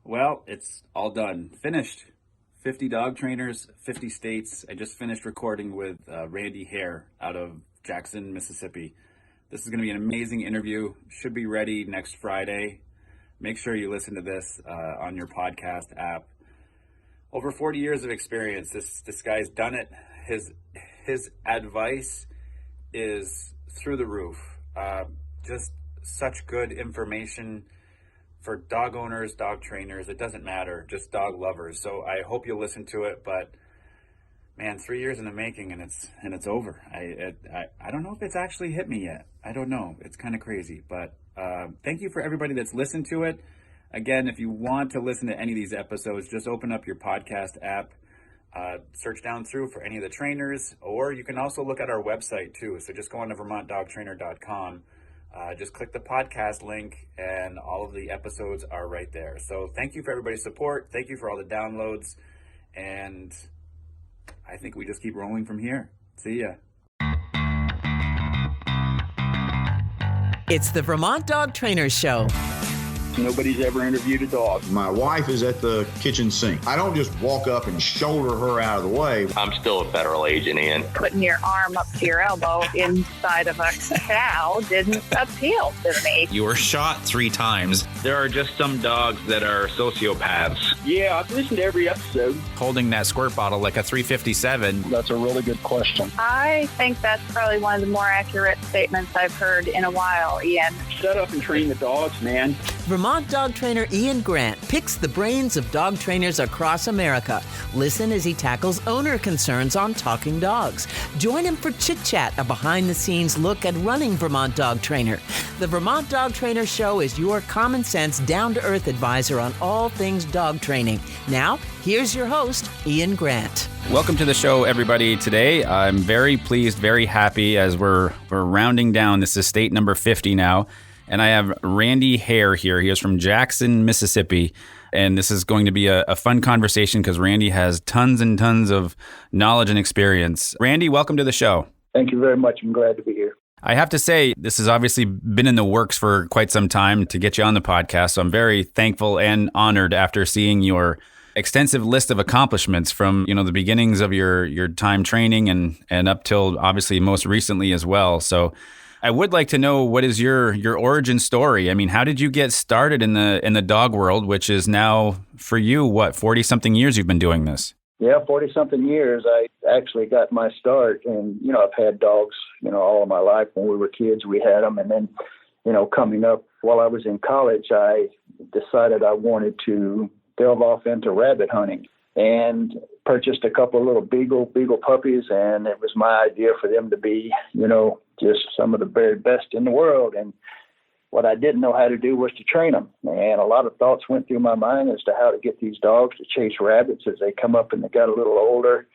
Well, it's all done. Finished. 50 dog trainers, 50 states. I just finished recording with Randy Hare out of Jackson, Mississippi. This is going to be an amazing interview. Should be ready next Friday. Make sure you listen to this on your podcast app. Over 40 years of experience. This guy's done it. His advice is through the roof. Just such good information for dog owners, dog trainers. It doesn't matter, just dog lovers. So I hope you'll listen to it. But man, 3 years in the making, and it's over. I don't know if it's actually hit me yet. I don't know. It's kind of crazy. But thank you for everybody that's listened to it. Again, if you want to listen to any of these episodes, just open up your podcast app, search down through for any of the trainers, or you can also look at our website too. So just go on to VermontDogTrainer.com. Just click the podcast link and all of the episodes are right there. So thank you for everybody's support. Thank you for all the downloads. And I think we just keep rolling from here. See ya. It's the Vermont Dog Trainer Show. Nobody's ever interviewed a dog. My wife is at the kitchen sink. I don't just walk up and shoulder her out of the way. I'm still a federal agent, Ian. Putting your arm up to your elbow inside of a cow didn't appeal to me. You were shot 3 times. There are just some dogs that are sociopaths. Yeah, I've listened to every episode. Holding that squirt bottle like a 357. That's a really good question. I think that's probably one of the more accurate statements I've heard in a while, Ian. Shut up and train the dogs, man. Vermont dog trainer Ian Grant picks the brains of dog trainers across America. Listen as he tackles owner concerns on talking dogs. Join him for Chit Chat, a behind-the-scenes look at running Vermont Dog Trainer. The Vermont Dog Trainer Show is your common-sense, down-to-earth advisor on all things dog training. Now, here's your host, Ian Grant. Welcome to the show, everybody. Today, I'm very pleased, very happy as we're rounding down. This is state number 50 now. And I have Randy Hare here. He is from Jackson, Mississippi. And this is going to be a fun conversation because Randy has tons and tons of knowledge and experience. Randy, welcome to the show. Thank you very much. I'm glad to be here. I have to say, this has obviously been in the works for quite some time to get you on the podcast. So I'm very thankful and honored after seeing your extensive list of accomplishments from, the beginnings of your time training and up till obviously most recently as well. So I would like to know, what is your origin story? I mean, how did you get started in the dog world, which is now for you, 40-something years you've been doing this? Yeah, 40-something years. I actually got my start, and, I've had dogs, all of my life. When we were kids, we had them. And then, coming up while I was in college, I decided I wanted to delve off into rabbit hunting and purchased a couple of little beagle puppies. And it was my idea for them to be, just some of the very best in the world. And what I didn't know how to do was to train them. And a lot of thoughts went through my mind as to how to get these dogs to chase rabbits as they come up and they got a little older.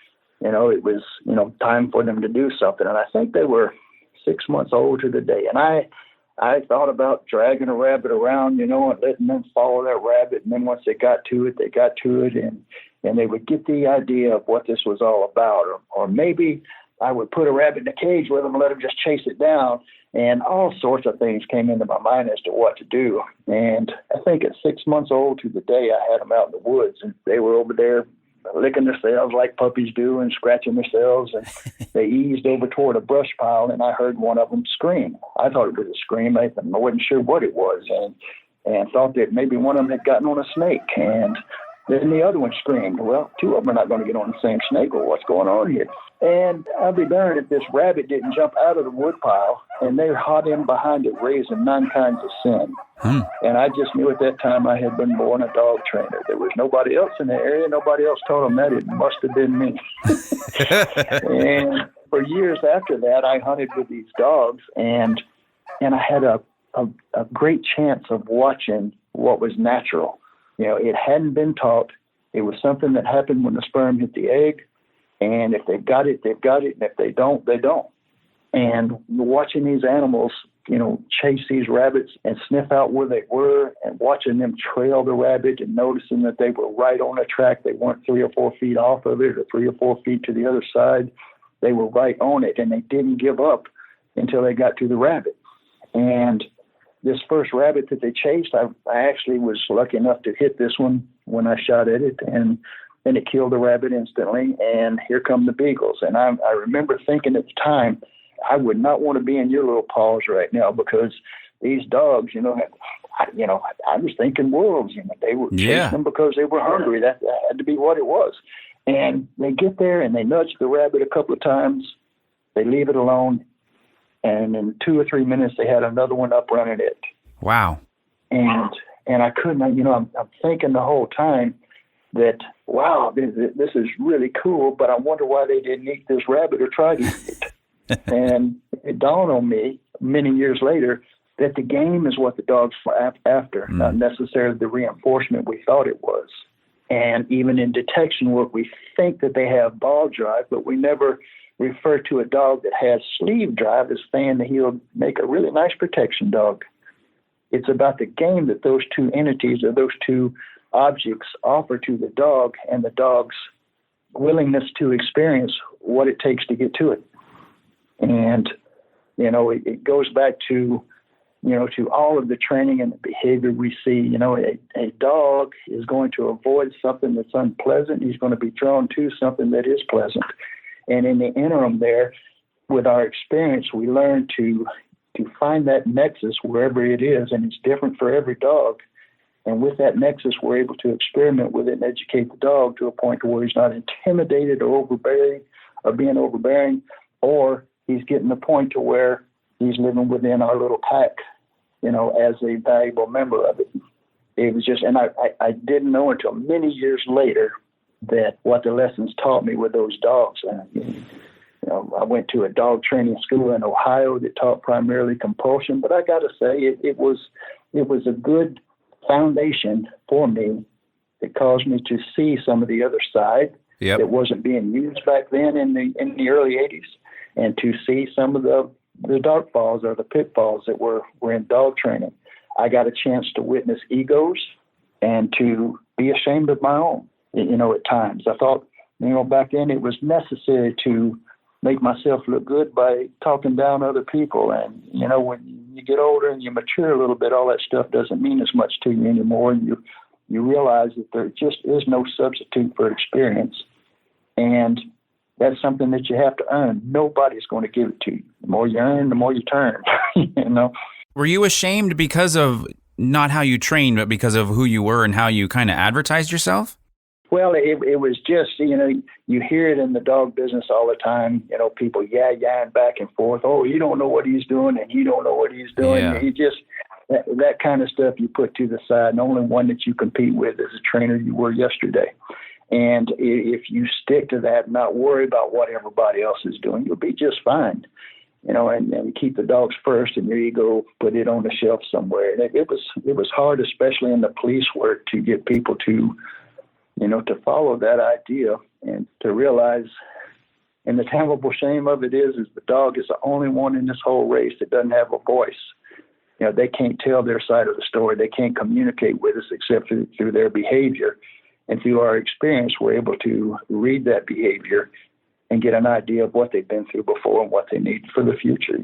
It was, time for them to do something. And I think they were 6 months old to the day. And I thought about dragging a rabbit around, and letting them follow that rabbit. And then once they got to it, and they would get the idea of what this was all about. Or maybe I would put a rabbit in a cage with them and let them just chase it down. And all sorts of things came into my mind as to what to do. And I think at 6 months old to the day, I had them out in the woods, and they were over there licking themselves like puppies do and scratching themselves. And they eased over toward a brush pile, and I heard one of them scream. I thought it was a scream. I wasn't sure what it was, and thought that maybe one of them had gotten on a snake. And then the other one screamed. Well, 2 of them are not going to get on the same snake. Or what's going on here? And I'll be darned if this rabbit didn't jump out of the wood pile, and they're hot in behind it, raising 9 kinds of sin. And I just knew at that time I had been born a dog trainer. There was nobody else in the area. Nobody else told them that. It must have been me. And for years after that, I hunted with these dogs, and I had a great chance of watching what was natural. It hadn't been taught. It was something that happened when the sperm hit the egg. And if they've got it, they've got it. And if they don't, they don't. And watching these animals, chase these rabbits and sniff out where they were, and watching them trail the rabbit and noticing that they were right on the track. They weren't 3 or 4 feet off of it or 3 or 4 feet to the other side. They were right on it, and they didn't give up until they got to the rabbit. And this first rabbit that they chased, I actually was lucky enough to hit this one when I shot at it, and it killed the rabbit instantly. And here come the beagles. And I remember thinking at the time, I would not want to be in your little paws right now, because these dogs, I was thinking wolves. They were chasing them because they were hungry. That had to be what it was. And they get there and they nudge the rabbit a couple of times. They leave it alone. And in 2 or 3 minutes, they had another one up running it. Wow. And I couldn't, I'm thinking the whole time that, wow, this is really cool, but I wonder why they didn't eat this rabbit or try to eat it. And it dawned on me many years later that the game is what the dogs are after, not necessarily the reinforcement we thought it was. And even in detection work, we think that they have ball drive, but we never refer to a dog that has sleeve drive as saying that he'll make a really nice protection dog. It's about the game that those two entities or those two objects offer to the dog, and the dog's willingness to experience what it takes to get to it. And, it goes back to all of the training and the behavior we see. A dog is going to avoid something that's unpleasant. He's going to be drawn to something that is pleasant. And in the interim there, with our experience, we learn to find that nexus wherever it is, and it's different for every dog. And with that nexus, we're able to experiment with it and educate the dog to a point to where he's not intimidated or being overbearing, or he's getting the point to where he's living within our little pack, as a valuable member of it. It was just, and I didn't know until many years later that what the lessons taught me with those dogs. I went to a dog training school in Ohio that taught primarily compulsion, but I got to say it was a good foundation for me that caused me to see some of the other side that wasn't being used back then in the early 80s, and to see some of the dark falls or the pitfalls that were in dog training. I got a chance to witness egos and to be ashamed of my own, at times. I thought, back then it was necessary to make myself look good by talking down other people. And, when you get older and you mature a little bit, all that stuff doesn't mean as much to you anymore. And you realize that there just is no substitute for experience. And that's something that you have to earn. Nobody's going to give it to you. The more you earn, the more you turn, Were you ashamed because of not how you trained, but because of who you were and how you kind of advertised yourself? Well, it was just, you hear it in the dog business all the time, people yah-yahing back and forth. Oh, you don't know what he's doing, and you don't know what he's doing. Yeah. He just, that kind of stuff you put to the side. And only one that you compete with is a trainer you were yesterday. And if you stick to that and not worry about what everybody else is doing, you'll be just fine. And keep the dogs first, and your ego, put it on the shelf somewhere. And it was hard, especially in the police work, to get people to follow that idea and to realize, and the terrible shame of it is the dog is the only one in this whole race that doesn't have a voice. They can't tell their side of the story. They can't communicate with us except through their behavior. And through our experience, we're able to read that behavior and get an idea of what they've been through before and what they need for the future,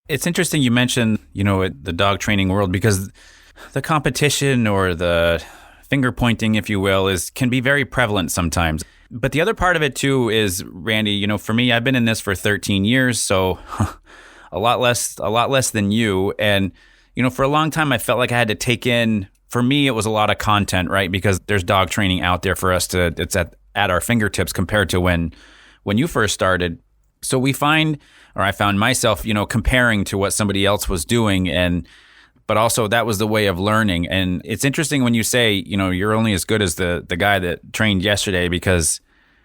It's interesting you mentioned, the dog training world, because the competition or the finger pointing, if you will, can be very prevalent sometimes. But the other part of it too is, Randy, for me, I've been in this for 13 years, so a lot less than you. And, for a long time, I felt like I had to take in, for me, it was a lot of content, right? Because there's dog training out there for us it's at our fingertips compared to when you first started. So I found myself, comparing to what somebody else was doing, but also that was the way of learning. And it's interesting when you say, you're only as good as the guy that trained yesterday, because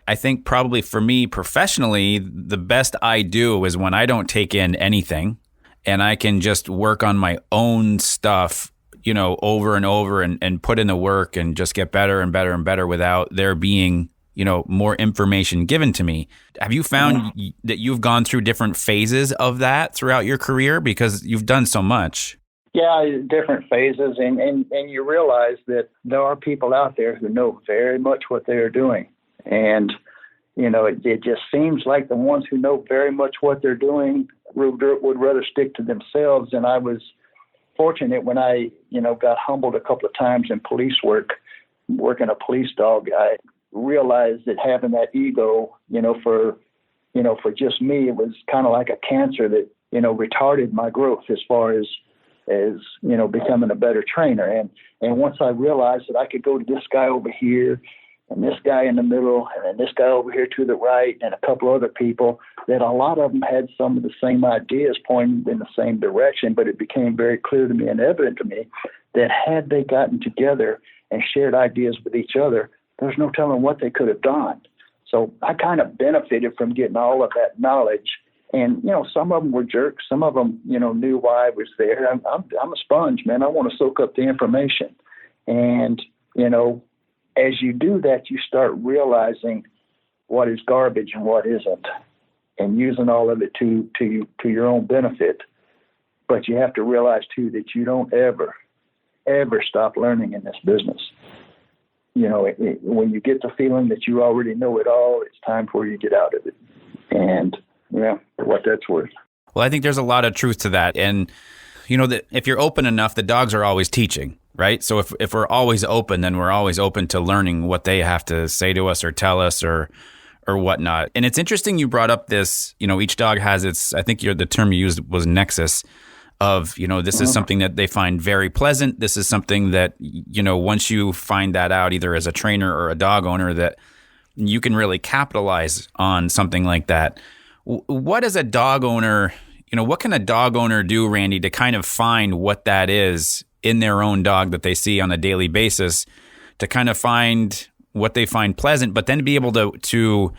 I think probably for me professionally, the best I do is when I don't take in anything and I can just work on my own stuff, over and over and put in the work and just get better and better and better without there being, more information given to me. Have you found that you've gone through different phases of that throughout your career, because you've done so much? Yeah, different phases, and you realize that there are people out there who know very much what they are doing. And, it just seems like the ones who know very much what they're doing would rather stick to themselves. And I was fortunate when I, got humbled a couple of times in police work, working a police dog. I realized that having that ego, for just me, it was kind of like a cancer that, retarded my growth as far as becoming a better trainer. And once I realized that I could go to this guy over here and this guy in the middle and then this guy over here to the right and a couple other people, that a lot of them had some of the same ideas pointing in the same direction, but it became very clear to me and evident to me that had they gotten together and shared ideas with each other, there's no telling what they could have done. So I kind of benefited from getting all of that knowledge. And, some of them were jerks. Some of them, knew why I was there. I'm a sponge, man. I want to soak up the information. And, as you do that, you start realizing what is garbage and what isn't, and using all of it to your own benefit. But you have to realize, too, that you don't ever stop learning in this business. When you get the feeling that you already know it all, it's time for you to get out of it. And, for what that's worth. Well, I think there's a lot of truth to that. And, that if you're open enough, the dogs are always teaching, right? So if we're always open, then we're always open to learning what they have to say to us or tell us or whatnot. And it's interesting you brought up this, each dog has its, I think the term you used was nexus of, this is something that they find very pleasant. This is something that, once you find that out, either as a trainer or a dog owner, that you can really capitalize on something like that. What is a dog owner, what can a dog owner do, Randy, to kind of find what that is in their own dog that they see on a daily basis, to kind of find what they find pleasant, but then be able to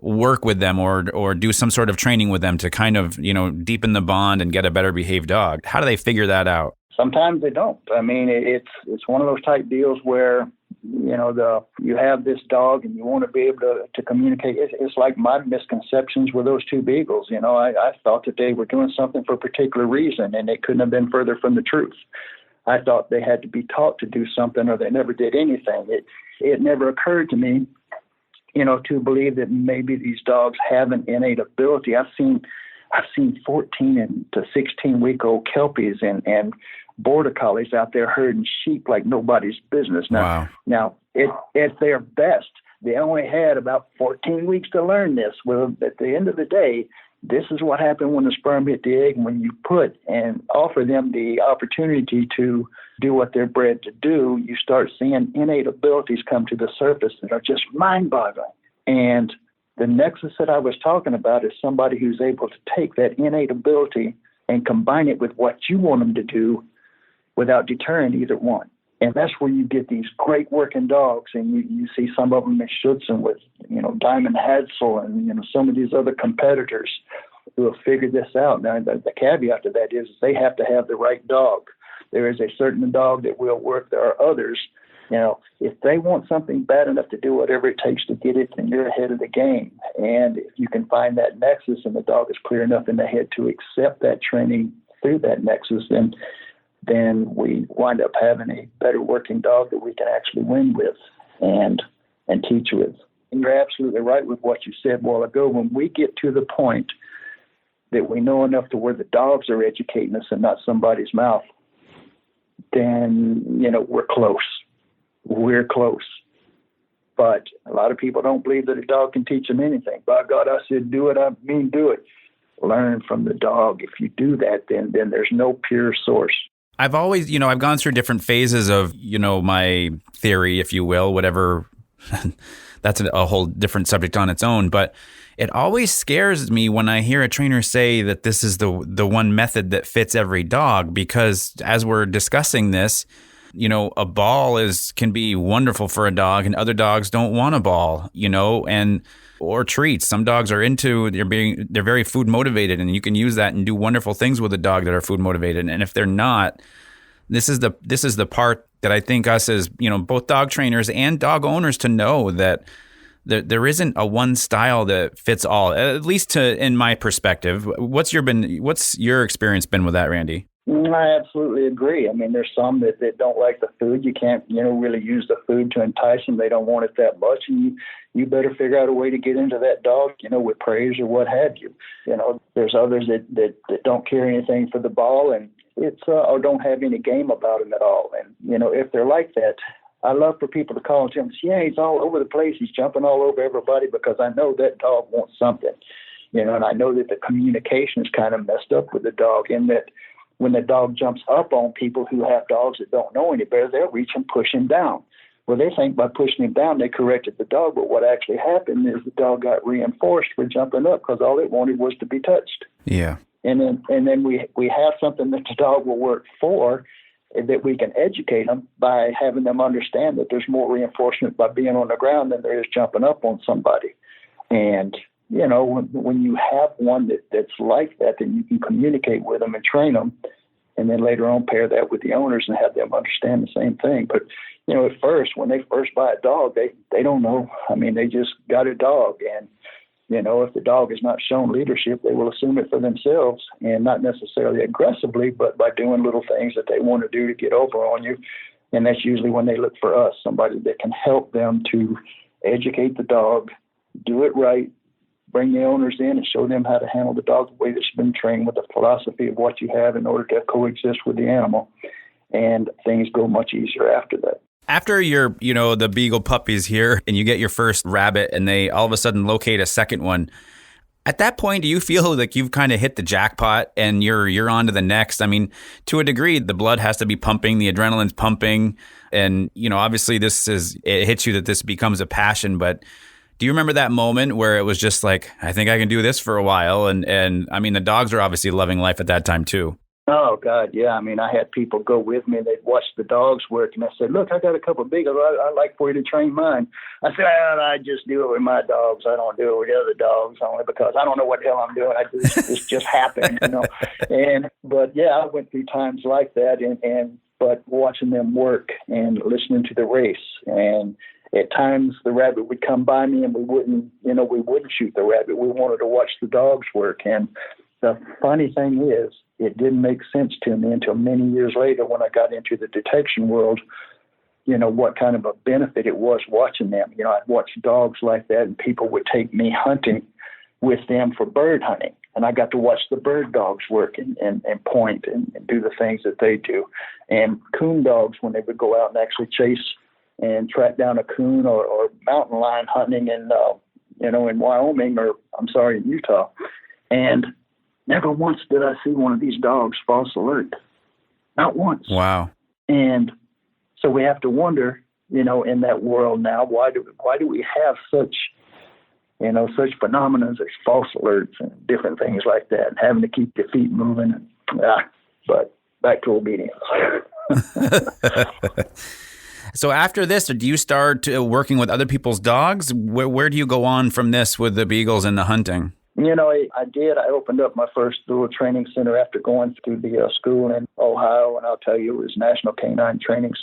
work with them or do some sort of training with them to kind of, deepen the bond and get a better behaved dog? How do they figure that out? Sometimes they don't. I mean, it's one of those type deals where, you have this dog and you want to be able to communicate. It's like my misconceptions with those two beagles. I thought that they were doing something for a particular reason, and it couldn't have been further from the truth. I thought they had to be taught to do something, or they never did anything. It never occurred to me, to believe that maybe these dogs have an innate ability. I've seen 14 to 16-week-old Kelpies and border collies out there herding sheep like nobody's business. Wow. Now, at their best, they only had about 14 weeks to learn this. Well, at the end of the day, this is what happened when the sperm hit the egg. When you put and offer them the opportunity to do what they're bred to do, you start seeing innate abilities come to the surface that are just mind-boggling. And the nexus that I was talking about is somebody who's able to take that innate ability and combine it with what you want them to do without deterring either one. And that's where you get these great working dogs, and you see some of them in Schutzen with, Diamond Hadsel and, some of these other competitors who have figured this out. Now, the caveat to that is they have to have the right dog. There is a certain dog that will work. There are others. If they want something bad enough to do whatever it takes to get it, then you're ahead of the game. And if you can find that nexus and the dog is clear enough in the head to accept that training through that nexus, then we wind up having a better working dog that we can actually win with and teach with. And you're absolutely right with what you said a while ago. When we get to the point that we know enough to where the dogs are educating us and not somebody's mouth, then, we're close. We're close. But a lot of people don't believe that a dog can teach them anything. By God, I said, do it. I mean, do it. Learn from the dog. If you do that, then there's no pure source. I've always, I've gone through different phases of, my theory, if you will, whatever. That's a whole different subject on its own. But it always scares me when I hear a trainer say that this is the one method that fits every dog, because as we're discussing this, a ball can be wonderful for a dog, and other dogs don't want a ball, or treats. Some dogs are they're very food motivated, and you can use that and do wonderful things with a dog that are food motivated. And if they're not, this is the part that I think us as, both dog trainers and dog owners to know that there isn't a one style that fits all, at least in my perspective. What's your experience been with that, Randy? I absolutely agree. I mean, there's some that don't like the food. You can't, really use the food to entice them. They don't want it that much. And you better figure out a way to get into that dog, with praise or what have you. There's others that don't care anything for the ball. And or don't have any game about him at all. And, if they're like that, I love for people to call Jim and say, yeah, he's all over the place. He's jumping all over everybody, because I know that dog wants something, and I know that the communication is kind of messed up with the dog, in that when the dog jumps up on people who have dogs that don't know any better, they'll reach and push him down. Well, they think by pushing him down, they corrected the dog, but what actually happened is the dog got reinforced for jumping up, because all it wanted was to be touched. Yeah. And then we have something that the dog will work for, that we can educate them by having them understand that there's more reinforcement by being on the ground than there is jumping up on somebody. And, when you have one that's like that, then you can communicate with them and train them, and then later on pair that with the owners and have them understand the same thing. But, at first, when they first buy a dog, they don't know. I mean, they just got a dog, and, if the dog is not shown leadership, they will assume it for themselves, and not necessarily aggressively, but by doing little things that they want to do to get over on you. And that's usually when they look for us, somebody that can help them to educate the dog, do it right, bring the owners in and show them how to handle the dog the way that's been trained, with the philosophy of what you have in order to coexist with the animal. And things go much easier after that. After the Beagle puppy's here and you get your first rabbit and they all of a sudden locate a second one, at that point, do you feel like you've kind of hit the jackpot and you're on to the next? I mean, to a degree, the blood has to be pumping, the adrenaline's pumping. And, obviously it hits you that this becomes a passion. But do you remember that moment where it was just like, I think I can do this for a while? And I mean, the dogs are obviously loving life at that time too. Oh, God, yeah. I mean, I had people go with me, and they'd watch the dogs work, and I said, look, I got a couple of Beagles. I'd like for you to train mine. I said, I just do it with my dogs. I don't do it with other dogs, only because I don't know what the hell I'm doing. It's just happened, But, yeah, I went through times like that, but watching them work and listening to the race. And at times the rabbit would come by me, and we wouldn't shoot the rabbit. We wanted to watch the dogs work. And the funny thing is, it didn't make sense to me until many years later when I got into the detection world, what kind of a benefit it was watching them. I'd watch dogs like that, and people would take me hunting with them for bird hunting. And I got to watch the bird dogs work and point and do the things that they do. And coon dogs, when they would go out and actually chase and track down a coon or mountain lion hunting in Wyoming, in Utah. And never once did I see one of these dogs false alert. Not once. Wow. And so we have to wonder, in that world now, why do we have such phenomena as false alerts and different things like that, and having to keep your feet moving. But back to obedience. So after this, do you start working with other people's dogs? Where do you go on from this with the Beagles and the hunting? I did. I opened up my first little training center after going through the school in Ohio, and I'll tell you, it was National Canine Training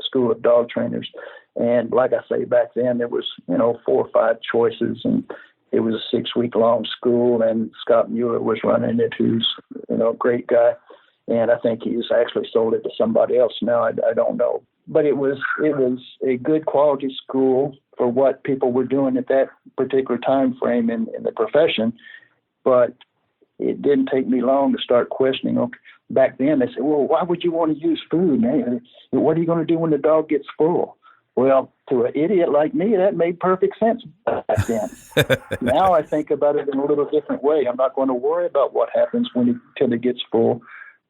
School of Dog Trainers. And like I say, back then there was, 4 or 5 choices, and it was a 6-week-long school, and Scott Mueller was running it, who's, a great guy. And I think he's actually sold it to somebody else now. I don't know. But it was a good quality school for what people were doing at that particular time frame in the profession. But it didn't take me long to start questioning. Back then, they said, well, why would you want to use food, man? What are you going to do when the dog gets full? Well, to an idiot like me, that made perfect sense back then. Now I think about it in a little different way. I'm not going to worry about what happens till it gets full.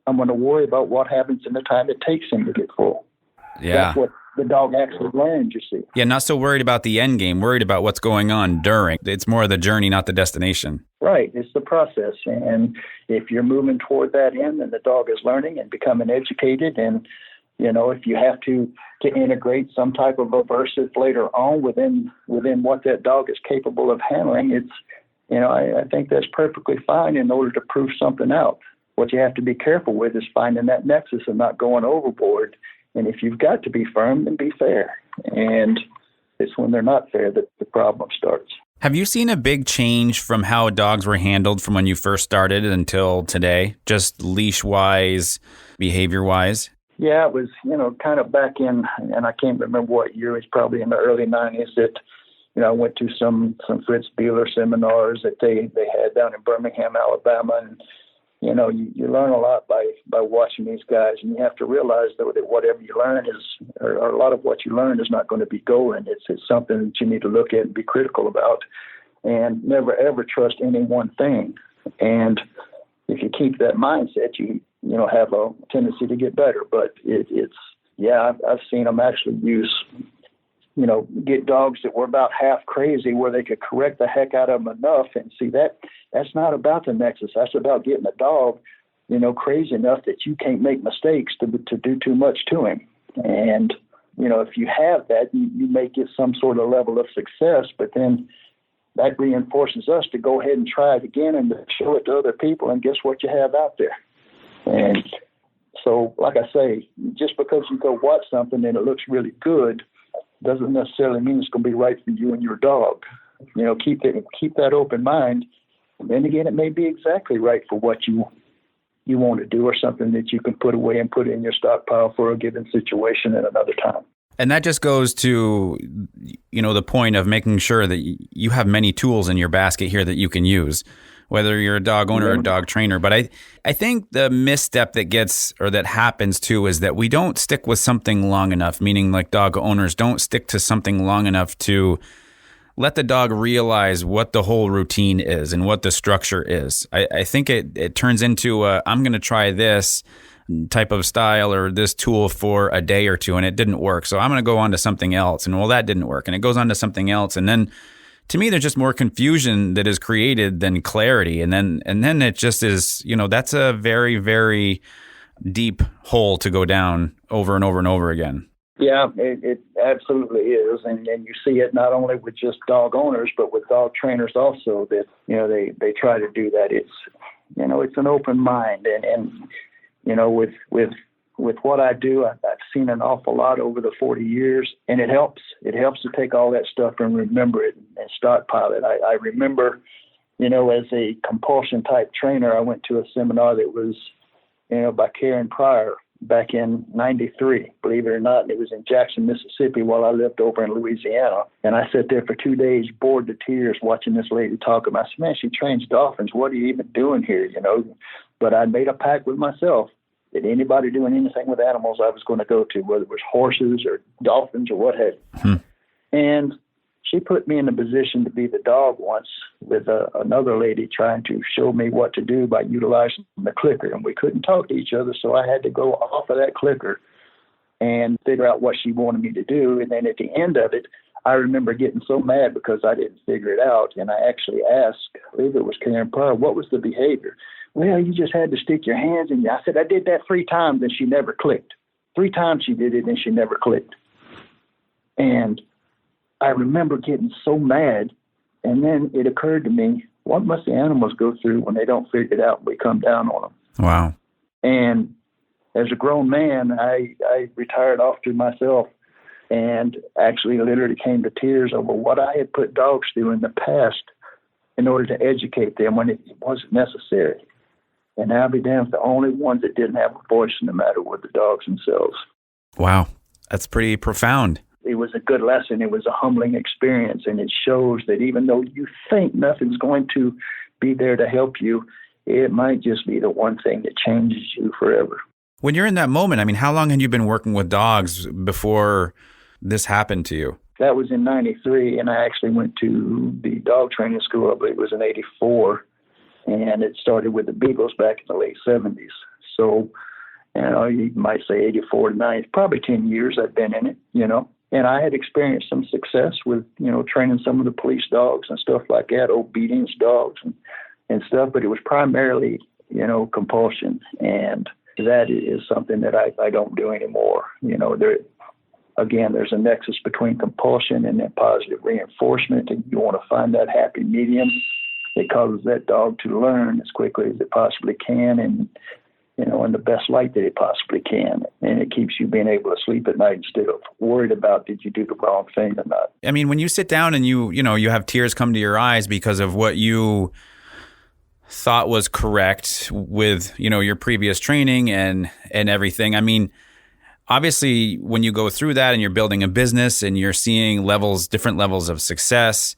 I'm going to worry about what happens in the time it takes him to get full. Yeah. That's what the dog actually learns, you see. Yeah, not so worried about the end game, worried about what's going on during. It's more the journey, not the destination. Right. It's the process. And if you're moving toward that end, then the dog is learning and becoming educated. And, if you have to integrate some type of aversive later on within what that dog is capable of handling, it's, I think that's perfectly fine in order to prove something out. What you have to be careful with is finding that nexus and not going overboard. And if you've got to be firm, then be fair. And it's when they're not fair that the problem starts. Have you seen a big change from how dogs were handled from when you first started until today, just leash-wise, behavior-wise? Yeah, it was, kind of back in, and I can't remember what year, it's probably in the early 90s that, I went to some Fritz Bueller seminars that they had down in Birmingham, Alabama, and you learn a lot by watching these guys, and you have to realize though that whatever you learn or a lot of what you learn is not going to be golden. It's something that you need to look at and be critical about, and never ever trust any one thing. And if you keep that mindset, you have a tendency to get better. But I've seen them actually get dogs that were about half crazy where they could correct the heck out of them enough. And see, that's not about the nexus. That's about getting a dog, crazy enough that you can't make mistakes to do too much to him. And, if you have that, you may get some sort of level of success, but then that reinforces us to go ahead and try it again and to show it to other people, and guess what you have out there. And so, like I say, just because you go watch something and it looks really good doesn't necessarily mean it's going to be right for you and your dog. Keep that open mind. And then again, it may be exactly right for what you want to do, or something that you can put away and put in your stockpile for a given situation at another time. And that just goes to, the point of making sure that you have many tools in your basket here that you can use, whether you're a dog owner or a dog trainer. But I think the misstep that happens too is that we don't stick with something long enough, meaning like dog owners don't stick to something long enough to let the dog realize what the whole routine is and what the structure is. I think it turns into I'm going to try this type of style or this tool for a day or two, and it didn't work. So I'm going to go on to something else. And well, that didn't work. And it goes on to something else. And then to me, there's just more confusion that is created than clarity. And then it just is, that's a very, very deep hole to go down over and over and over again. Yeah, it absolutely is. And you see it not only with just dog owners, but with dog trainers also, that, they try to do that. It's, it's an open mind. And with what I do, I've seen an awful lot over the 40 years, and it helps. It helps to take all that stuff and remember it and stockpile it. I remember, as a compulsion type trainer, I went to a seminar that was, by Karen Pryor back in '93, believe it or not. It was in Jackson, Mississippi, while I lived over in Louisiana. And I sat there for 2 days, bored to tears, watching this lady talk about, I said, man, she trains dolphins. What are you even doing here? But I made a pact with myself that anybody doing anything with animals I was going to go to, whether it was horses or dolphins or what have you. And she put me in a position to be the dog once with another lady trying to show me what to do by utilizing the clicker. And we couldn't talk to each other, so I had to go off of that clicker and figure out what she wanted me to do. And then at the end of it, I remember getting so mad because I didn't figure it out. And I actually asked, I believe it was Karen Pryor, what was the behavior? Well, you just had to stick your hands in. I said, I did that 3 times and she never clicked. 3 times she did it and she never clicked. And I remember getting so mad. And then it occurred to me, what must the animals go through when they don't figure it out and we come down on them? Wow. And as a grown man, I retired off to myself and actually literally came to tears over what I had put dogs through in the past in order to educate them when it wasn't necessary. And I'll be damned, the only ones that didn't have a voice in the matter were the dogs themselves. Wow. That's pretty profound. It was a good lesson. It was a humbling experience. And it shows that even though you think nothing's going to be there to help you, it might just be the one thing that changes you forever. When you're in that moment, I mean, how long had you been working with dogs before this happened to you? That was in '93, and I actually went to the dog training school, I believe it was in '84, and it started with the Beagles back in the late '70s. So, you might say '84 to '90, probably 10 years I've been in it, And I had experienced some success with, training some of the police dogs and stuff like that, obedience dogs and stuff, but it was primarily, compulsion. And that is something that I don't do anymore. There's a nexus between compulsion and that positive reinforcement, and you want to find that happy medium that causes that dog to learn as quickly as it possibly can and, in the best light that it possibly can. And it keeps you being able to sleep at night instead of worried about did you do the wrong thing or not. I mean, when you sit down and you have tears come to your eyes because of what you thought was correct with, your previous training and everything. I mean, obviously, when you go through that and you're building a business and you're seeing different levels of success,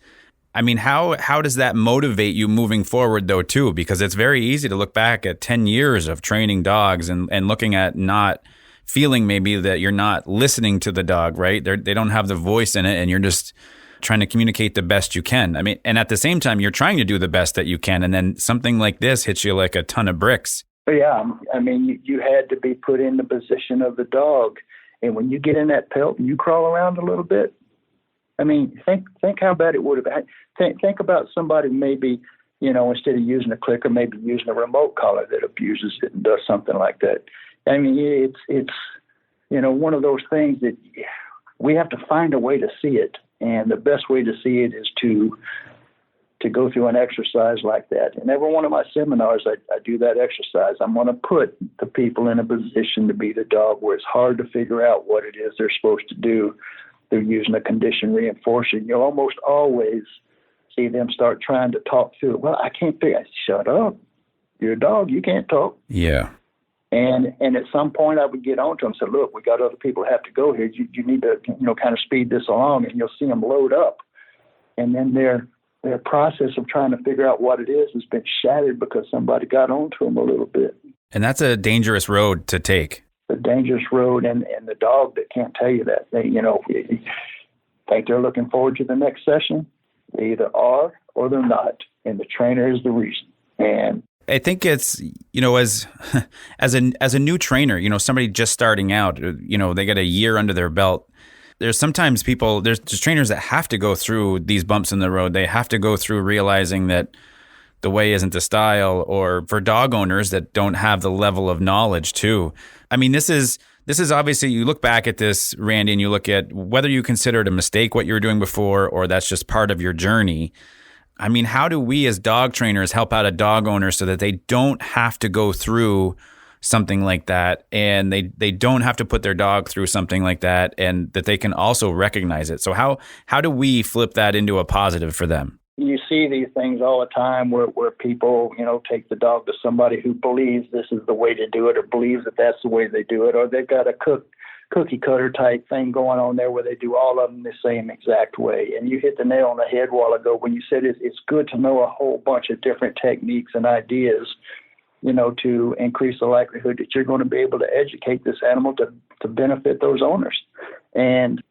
I mean, how does that motivate you moving forward, though, too? Because it's very easy to look back at 10 years of training dogs and looking at not feeling maybe that you're not listening to the dog, right? They don't have the voice in it, and you're just trying to communicate the best you can. I mean, and at the same time, you're trying to do the best that you can, and then something like this hits you like a ton of bricks. Yeah, I mean, you had to be put in the position of the dog, and when you get in that pelt and you crawl around a little bit, I mean, think how bad it would have been. Think about somebody maybe, instead of using a clicker, maybe using a remote collar that abuses it and does something like that. I mean, it's one of those things that we have to find a way to see it, and the best way to see it is to go through an exercise like that. In every one of my seminars, I do that exercise. I'm going to put the people in a position to be the dog where it's hard to figure out what it is they're supposed to do. They're using a condition reinforcer. You'll almost always see them start trying to talk through it. Well, I can't figure it. Shut up. You're a dog. You can't talk. Yeah. And at some point I would get on to them and say, look, we got other people that have to go here. You need to, kind of speed this along, and you'll see them load up. And then their process of trying to figure out what it is has been shattered because somebody got onto them a little bit. And that's a dangerous road to take. A dangerous road, and the dog that can't tell you that. They, think they're looking forward to the next session. They either are or they're not, and the trainer is the reason. And I think it's, as a new trainer, somebody just starting out, they get a year under their belt. There's sometimes there's trainers that have to go through these bumps in the road. They have to go through realizing that the way isn't the style, or for dog owners that don't have the level of knowledge too. I mean, this is obviously, you look back at this, Randy, and you look at whether you consider it a mistake what you were doing before, or that's just part of your journey. I mean, how do we as dog trainers help out a dog owner so that they don't have to go through something like that, and they don't have to put their dog through something like that, and that they can also recognize it? So how do we flip that into a positive for them? You see these things all the time where people, take the dog to somebody who believes this is the way to do it, or believes that that's the way they do it, or they've got a cookie cutter type thing going on there where they do all of them the same exact way. And you hit the nail on the head a while ago when you said it's good to know a whole bunch of different techniques and ideas, to increase the likelihood that you're going to be able to educate this animal to benefit those owners. And,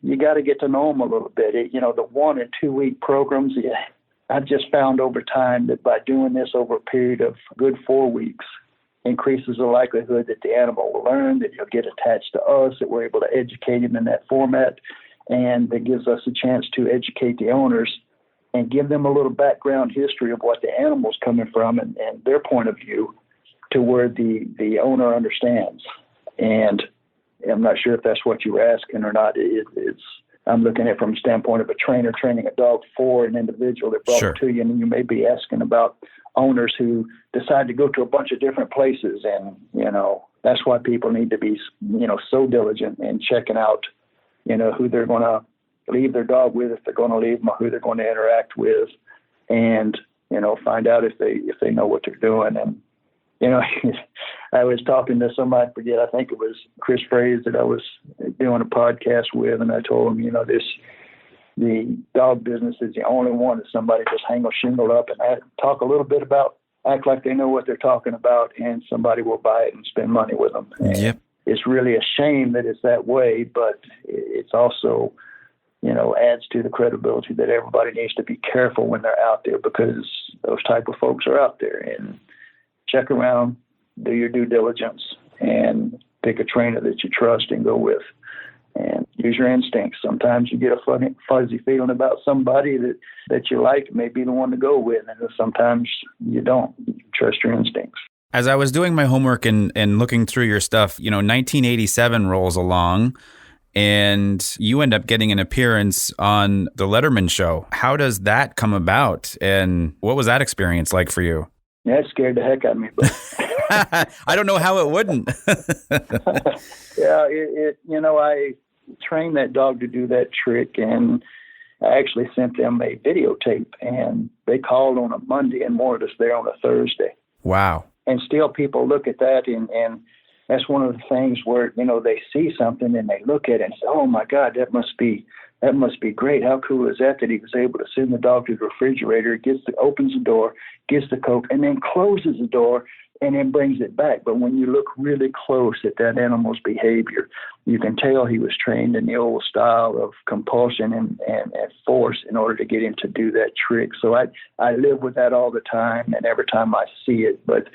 you got to get to know them a little bit. The 1 and 2 week programs, I've just found over time that by doing this over a period of good 4 weeks, increases the likelihood that the animal will learn, that he'll get attached to us, that we're able to educate him in that format, and that gives us a chance to educate the owners and give them a little background history of what the animal's coming from and their point of view, to where the owner understands. And I'm not sure if that's what you were asking or not. I'm looking at it from the standpoint of a trainer training a dog for an individual that brought it to you, and you may be asking about owners who decide to go to a bunch of different places. And, that's why people need to be, so diligent in checking out, who they're going to leave their dog with, if they're going to leave them, or who they're going to interact with, and, find out if they know what they're doing. And, I was talking to somebody, I think it was Chris Fraze that I was doing a podcast with, and I told him, the dog business is the only one that somebody just hang a shingle up and talk a little bit about, act like they know what they're talking about, and somebody will buy it and spend money with them. And yep. It's really a shame that it's that way, but it's also, adds to the credibility that everybody needs to be careful when they're out there, because those type of folks are out there. And check around, do your due diligence, and pick a trainer that you trust and go with. And use your instincts. Sometimes you get a fuzzy feeling about somebody that you like, may be the one to go with, and sometimes you don't. You trust your instincts. As I was doing my homework and looking through your stuff, 1987 rolls along, and you end up getting an appearance on the Letterman show. How does that come about, and what was that experience like for you? Yeah, it scared the heck out of me. But I don't know how it wouldn't. Yeah, I trained that dog to do that trick, and I actually sent them a videotape, and they called on a Monday and wanted us there on a Thursday. Wow. And still people look at that, and that's one of the things where, they see something and they look at it and say, oh my God, that must be that must be great. How cool is that he was able to send the dog to the refrigerator, opens the door, gets the Coke, and then closes the door and then brings it back. But when you look really close at that animal's behavior, you can tell he was trained in the old style of compulsion and force in order to get him to do that trick. So I live with that all the time, and every time I see it. But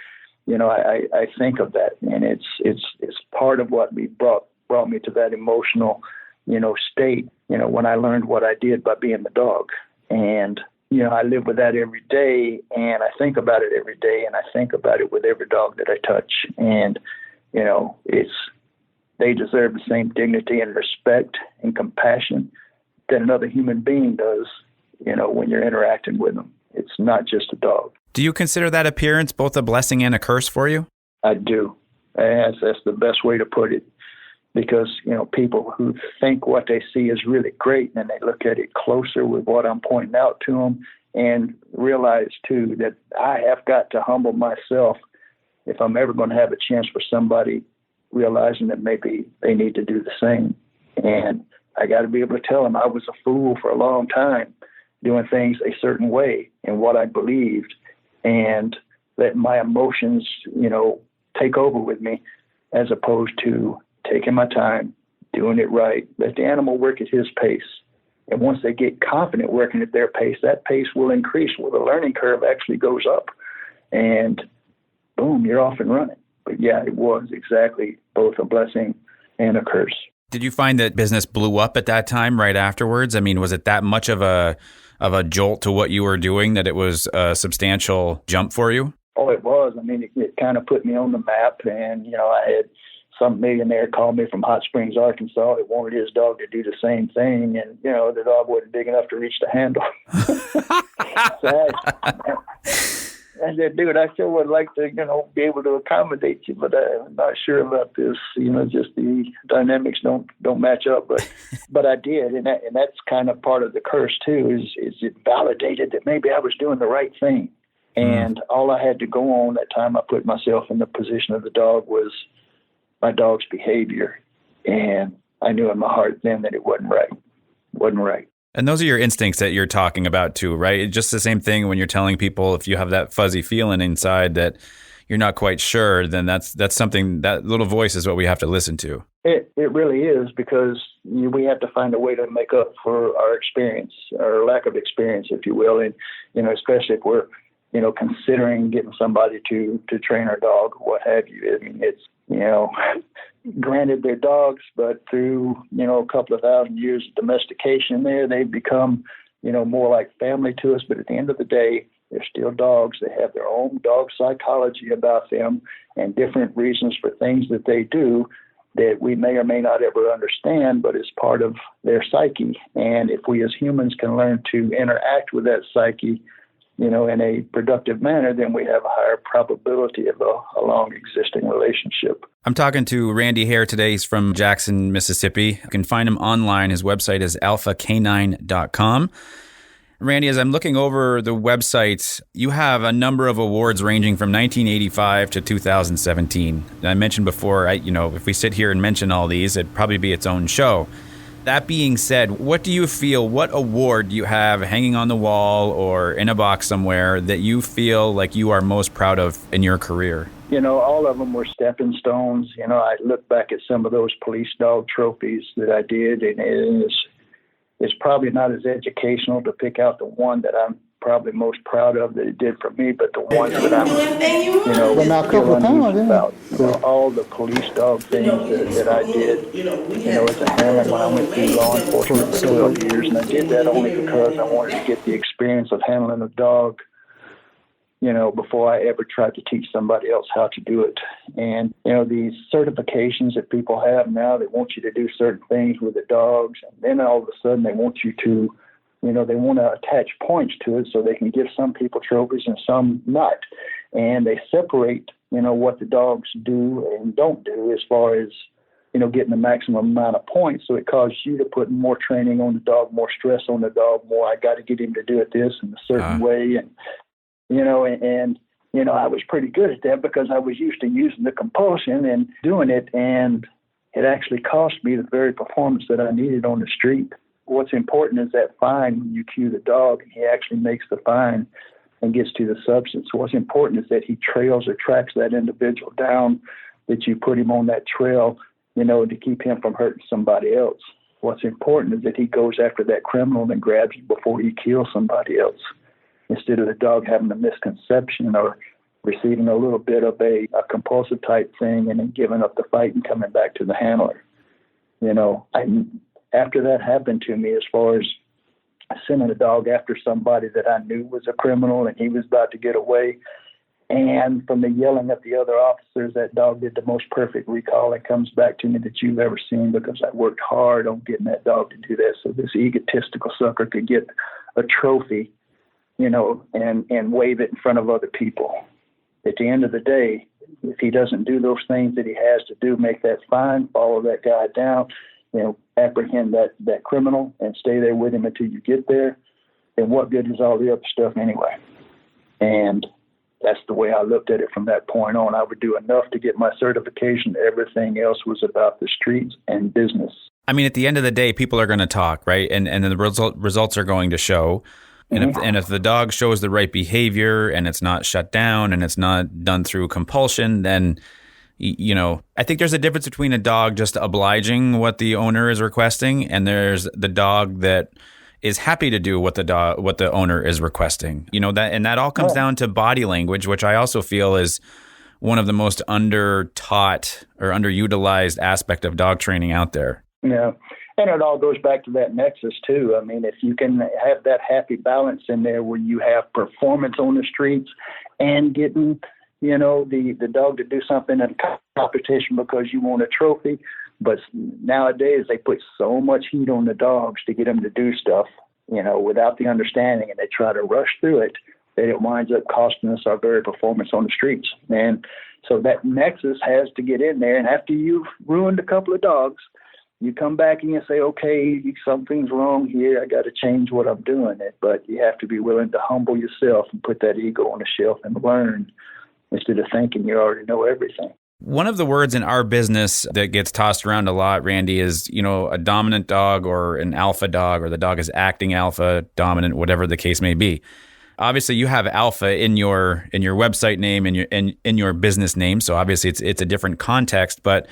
I think of that, and it's part of what brought me to that emotional, state, when I learned what I did by being the dog. And, I live with that every day, and I think about it every day, and I think about it with every dog that I touch. And, they deserve the same dignity and respect and compassion that another human being does, when you're interacting with them. It's not just a dog. Do you consider that appearance both a blessing and a curse for you? I do. That's the best way to put it. Because, people who think what they see is really great, and they look at it closer with what I'm pointing out to them, and realize, too, that I have got to humble myself if I'm ever going to have a chance for somebody realizing that maybe they need to do the same. And I got to be able to tell them I was a fool for a long time doing things a certain way and what I believed, and let my emotions, take over with me, as opposed to taking my time, doing it right. Let the animal work at his pace. And once they get confident working at their pace, that pace will increase where the learning curve actually goes up. And boom, you're off and running. But yeah, it was exactly both a blessing and a curse. Did you find that business blew up at that time right afterwards? I mean, was it that much of a jolt to what you were doing that it was a substantial jump for you? Oh, it was. I mean, it kind of put me on the map. And, I had some millionaire called me from Hot Springs, Arkansas, that wanted his dog to do the same thing. And, the dog wasn't big enough to reach the handle. So I said, dude, I sure would like to, be able to accommodate you, but I'm not sure about this. Just the dynamics don't match up. But I did. And that's kind of part of the curse, too, is it validated that maybe I was doing the right thing. And all I had to go on that time I put myself in the position of the dog was my dog's behavior. And I knew in my heart then that it wasn't right. And those are your instincts that you're talking about too, right? It's just the same thing when you're telling people, if you have that fuzzy feeling inside that you're not quite sure, then that's something, that little voice is what we have to listen to. It really is, because we have to find a way to make up for our experience, or lack of experience, if you will. And, especially if we're, considering getting somebody to train our dog, what have you. I mean, it's, granted they're dogs, but through, a couple of thousand years of domestication there, they've become, more like family to us. But at the end of the day, they're still dogs. They have their own dog psychology about them and different reasons for things that they do that we may or may not ever understand, but it's part of their psyche. And if we as humans can learn to interact with that psyche, in a productive manner, then we have a higher probability of a long existing relationship. I'm talking to Randy Hare today. He's from Jackson, Mississippi. You can find him online. His website is alphacanine.com. Randy, as I'm looking over the website, you have a number of awards ranging from 1985 to 2017. I mentioned before, if we sit here and mention all these, it'd probably be its own show. That being said, what do you feel, what award do you have hanging on the wall or in a box somewhere that you feel like you are most proud of in your career? All of them were stepping stones. I look back at some of those police dog trophies that I did, and it's probably not as educational to pick out the one that I'm probably most proud of that it did for me, but the ones that I'm, feel uneasy about. All the police dog things that I did, as a handler when I went through law enforcement for 12 years, and I did that only because I wanted to get the experience of handling a dog, before I ever tried to teach somebody else how to do it. And, these certifications that people have now, they want you to do certain things with the dogs, and then all of a sudden they want you to, they want to attach points to it so they can give some people trophies and some not. And they separate, what the dogs do and don't do as far as, getting the maximum amount of points. So it causes you to put more training on the dog, more stress on the dog, more, I got to get him to do it this in a certain way. And, I was pretty good at that because I was used to using the compulsion and doing it. And it actually cost me the very performance that I needed on the street. what's important is that fine when you cue the dog, and he actually makes the fine and gets to the substance. What's important is that he trails or tracks that individual down, that you put him on that trail, to keep him from hurting somebody else. What's important is that he goes after that criminal and grabs you before he kills somebody else, instead of the dog having a misconception or receiving a little bit of a compulsive type thing and then giving up the fight and coming back to the handler. After that happened to me, as far as sending a dog after somebody that I knew was a criminal and he was about to get away, and from the yelling at the other officers, that dog did the most perfect recall and comes back to me that you've ever seen, because I worked hard on getting that dog to do that so this egotistical sucker could get a trophy, and wave it in front of other people. At the end of the day, if he doesn't do those things that he has to do, make that fine, follow that guy down, apprehend that criminal and stay there with him until you get there, then what good is all the other stuff anyway? And that's the way I looked at it from that point on. I would do enough to get my certification. Everything else was about the streets and business. I mean, at the end of the day, people are going to talk, right? And the results are going to show. And if the dog shows the right behavior and it's not shut down and it's not done through compulsion, then, I think there's a difference between a dog just obliging what the owner is requesting, and there's the dog that is happy to do what the owner is requesting. That all comes down to body language, which I also feel is one of the most under-taught or underutilized aspect of dog training out there. Yeah. And it all goes back to that nexus too. I mean, if you can have that happy balance in there where you have performance on the streets and getting, the dog to do something in a competition because you want a trophy. But nowadays they put so much heat on the dogs to get them to do stuff, without the understanding, and they try to rush through it, that it winds up costing us our very performance on the streets. And so that nexus has to get in there. And after you've ruined a couple of dogs, you come back and you say, okay, something's wrong here. I got to change what I'm doing. But you have to be willing to humble yourself and put that ego on the shelf and learn, instead of thinking you already know everything. One of the words in our business that gets tossed around a lot, Randy, is, a dominant dog or an alpha dog, or the dog is acting alpha, dominant, whatever the case may be. Obviously, you have alpha in your website name and in your business name, so obviously it's a different context, but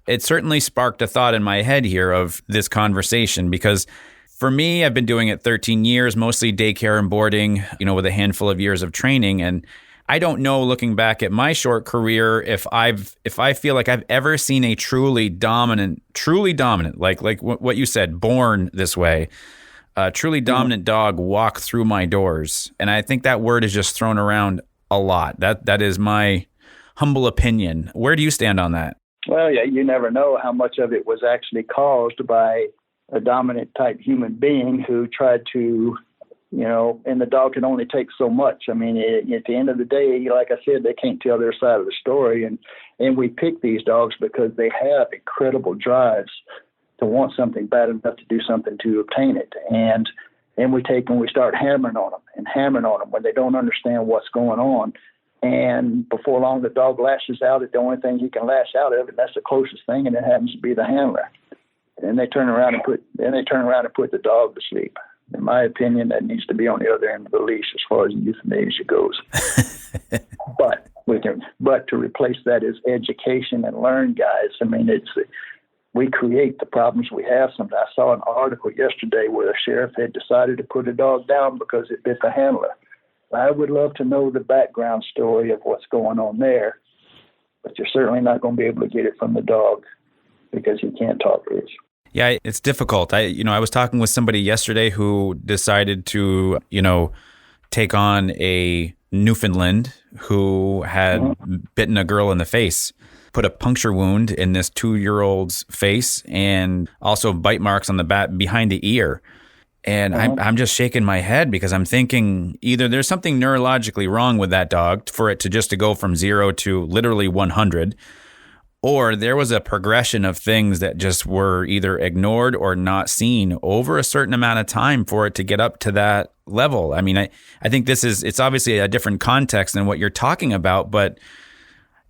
it certainly sparked a thought in my head here of this conversation, because for me, I've been doing it 13 years, mostly daycare and boarding, with a handful of years of training. And I don't know, looking back at my short career, if I feel like I've ever seen a truly dominant, like what you said, born this way, a truly dominant dog walk through my doors. And I think that word is just thrown around a lot. That is my humble opinion. Where do you stand on that? Well, yeah, you never know how much of it was actually caused by a dominant type human being who tried to, and the dog can only take so much. I mean, at the end of the day, like I said, they can't tell their side of the story. And we pick these dogs because they have incredible drives to want something bad enough to do something to obtain it. And we take and we start hammering on them when they don't understand what's going on. And before long, the dog lashes out at the only thing he can lash out of, and that's the closest thing, and it happens to be the handler. And they turn around and put the dog to sleep. In my opinion, that needs to be on the other end of the leash as far as euthanasia goes. But to replace that is education and learn, guys. I mean, we create the problems we have. I saw an article yesterday where the sheriff had decided to put a dog down because it bit the handler. I would love to know the background story of what's going on there, but you're certainly not going to be able to get it from the dog because he can't talk to us. Yeah, it's difficult. I was talking with somebody yesterday who decided to, take on a Newfoundland who had bitten a girl in the face, put a puncture wound in this 2-year-old's face, and also bite marks on the back behind the ear. And I'm just shaking my head because I'm thinking either there's something neurologically wrong with that dog for it to go from 0 to literally 100, or there was a progression of things that just were either ignored or not seen over a certain amount of time for it to get up to that level. I mean, I think it's obviously a different context than what you're talking about, but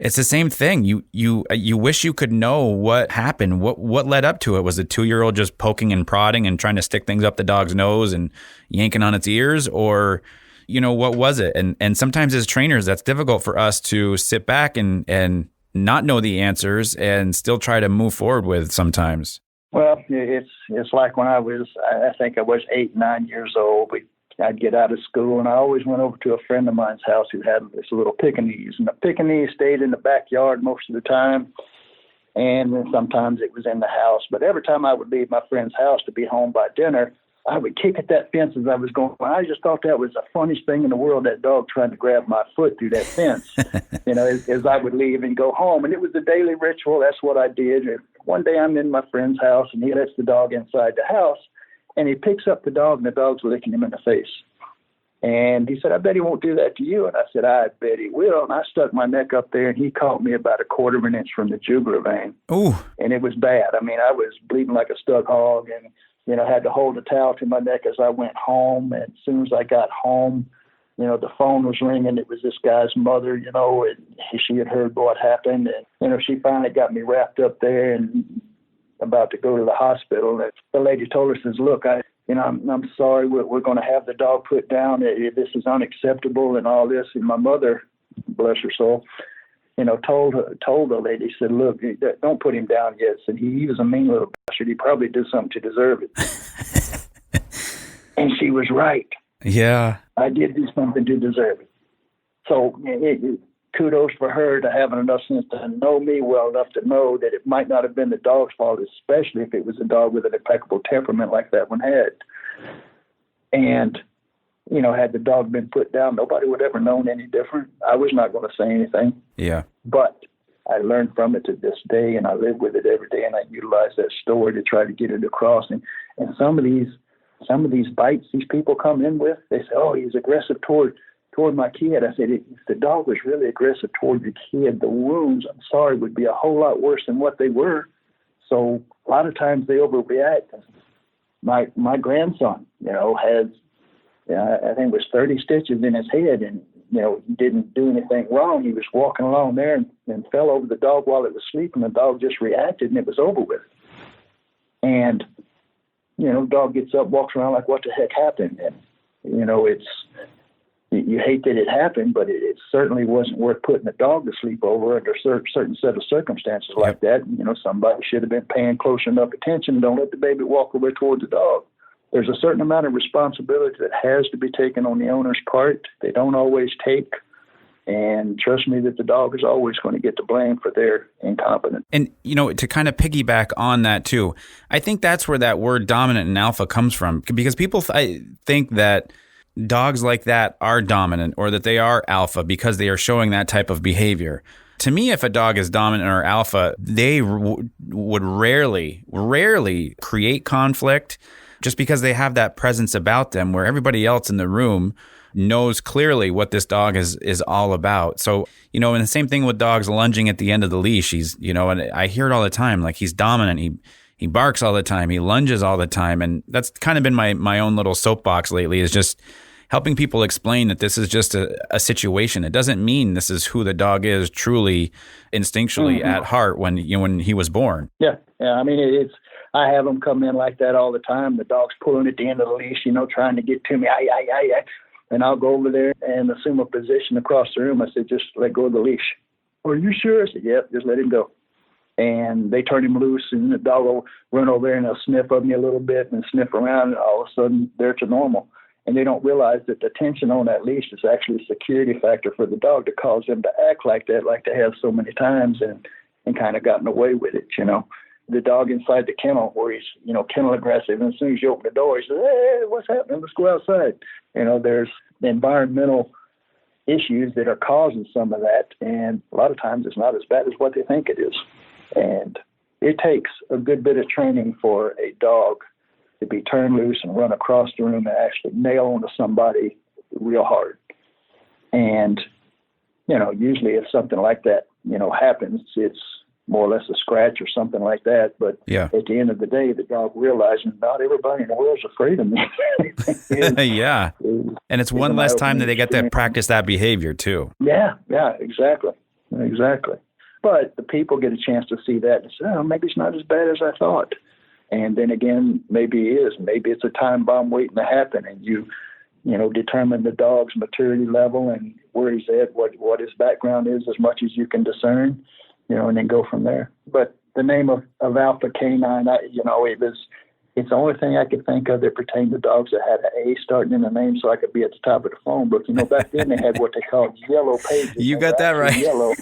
It's the same thing. You wish you could know what happened. What led up to it? Was a 2-year-old just poking and prodding and trying to stick things up the dog's nose and yanking on its ears, or what was it? And sometimes as trainers, that's difficult for us to sit back and not know the answers and still try to move forward with sometimes. Well, it's like when I think I was 8, 9 years old. I'd get out of school, and I always went over to a friend of mine's house who had this little Pekingese. And the Pekingese stayed in the backyard most of the time, and then sometimes it was in the house. But every time I would leave my friend's house to be home by dinner, I would kick at that fence as I was going. I just thought that was the funniest thing in the world, that dog trying to grab my foot through that fence, as I would leave and go home. And it was a daily ritual. That's what I did. And one day I'm in my friend's house, and he lets the dog inside the house. And he picks up the dog, and the dog's licking him in the face. And he said, "I bet he won't do that to you." And I said, "I bet he will." And I stuck my neck up there, and he caught me about 1/4 of an inch from the jugular vein. Ooh. And it was bad. I mean, I was bleeding like a stuck hog, and, had to hold a towel to my neck as I went home. And as soon as I got home, the phone was ringing. It was this guy's mother, and she had heard what happened. And, she finally got me wrapped up there and about to go to the hospital. And the lady told her, says, "Look, I'm sorry. We're going to have the dog put down. This is unacceptable," and all this. And my mother, bless her soul, told the lady, said, "Look, don't put him down yet." Said he was a mean little bastard. He probably did something to deserve it. And she was right. Yeah, I did do something to deserve it. So kudos for her to having enough sense to know me well enough to know that it might not have been the dog's fault, especially if it was a dog with an impeccable temperament like that one had. And, had the dog been put down, nobody would have ever known any different. I was not going to say anything. Yeah. But I learned from it to this day, and I live with it every day, and I utilize that story to try to get it across. And some of these bites these people come in with, they say, "Oh, he's aggressive toward my kid." I said, if the dog was really aggressive toward the kid, the wounds, I'm sorry, would be a whole lot worse than what they were. So a lot of times they overreact. My grandson, has, I think it was 30 stitches in his head, and, he didn't do anything wrong. He was walking along there and fell over the dog while it was sleeping. The dog just reacted, and it was over with. And, dog gets up, walks around like, what the heck happened? And, you hate that it happened, but it certainly wasn't worth putting the dog to sleep over under a certain set of circumstances like that. Somebody should have been paying close enough attention. Don't let the baby walk over toward the dog. There's a certain amount of responsibility that has to be taken on the owner's part. They don't always take. And trust me that the dog is always going to get the blame for their incompetence. And, to kind of piggyback on that too, I think that's where that word dominant and alpha comes from, because people think that dogs like that are dominant or that they are alpha because they are showing that type of behavior. To me, if a dog is dominant or alpha, they would rarely create conflict just because they have that presence about them where everybody else in the room knows clearly what this dog is all about. So, and the same thing with dogs lunging at the end of the leash. He's, and I hear it all the time, like he's dominant. He barks all the time. He lunges all the time. And that's kind of been my own little soapbox lately, is just helping people explain that this is just a situation. It doesn't mean this is who the dog is truly instinctually at heart when he was born. Yeah. I mean, I have them come in like that all the time. The dog's pulling at the end of the leash, trying to get to me. And I'll go over there and assume a position across the room. I said, "Just let go of the leash." "Are you sure?" I said, "Yep, just let him go." And they turn him loose, and the dog will run over there and they'll sniff of me a little bit and sniff around, and all of a sudden they're to normal. And they don't realize that the tension on that leash is actually a security factor for the dog to cause them to act like that, like they have so many times, and kind of gotten away with it, The dog inside the kennel where he's, kennel aggressive, and as soon as you open the door, he says, "Hey, what's happening? Let's go outside." There's environmental issues that are causing some of that, and a lot of times it's not as bad as what they think it is. And it takes a good bit of training for a dog to be turned loose and run across the room and actually nail onto somebody real hard. And, usually if something like that, happens, it's more or less a scratch or something like that. But at the end of the day, the dog realizing not everybody in the world is afraid of me. And it's one less time that they get to practice that behavior too. Yeah, exactly. exactly. But the people get a chance to see that and say, oh, maybe it's not as bad as I thought. And then again, maybe it is. Maybe it's a time bomb waiting to happen, and you determine the dog's maturity level and where he's at, what his background is, as much as you can discern, and then go from there. But the name of Alpha Canine, it's the only thing I could think of that pertained to dogs that had an A starting in the name, so I could be at the top of the phone book. Back then they had what they called yellow pages. You got that right. Yellow.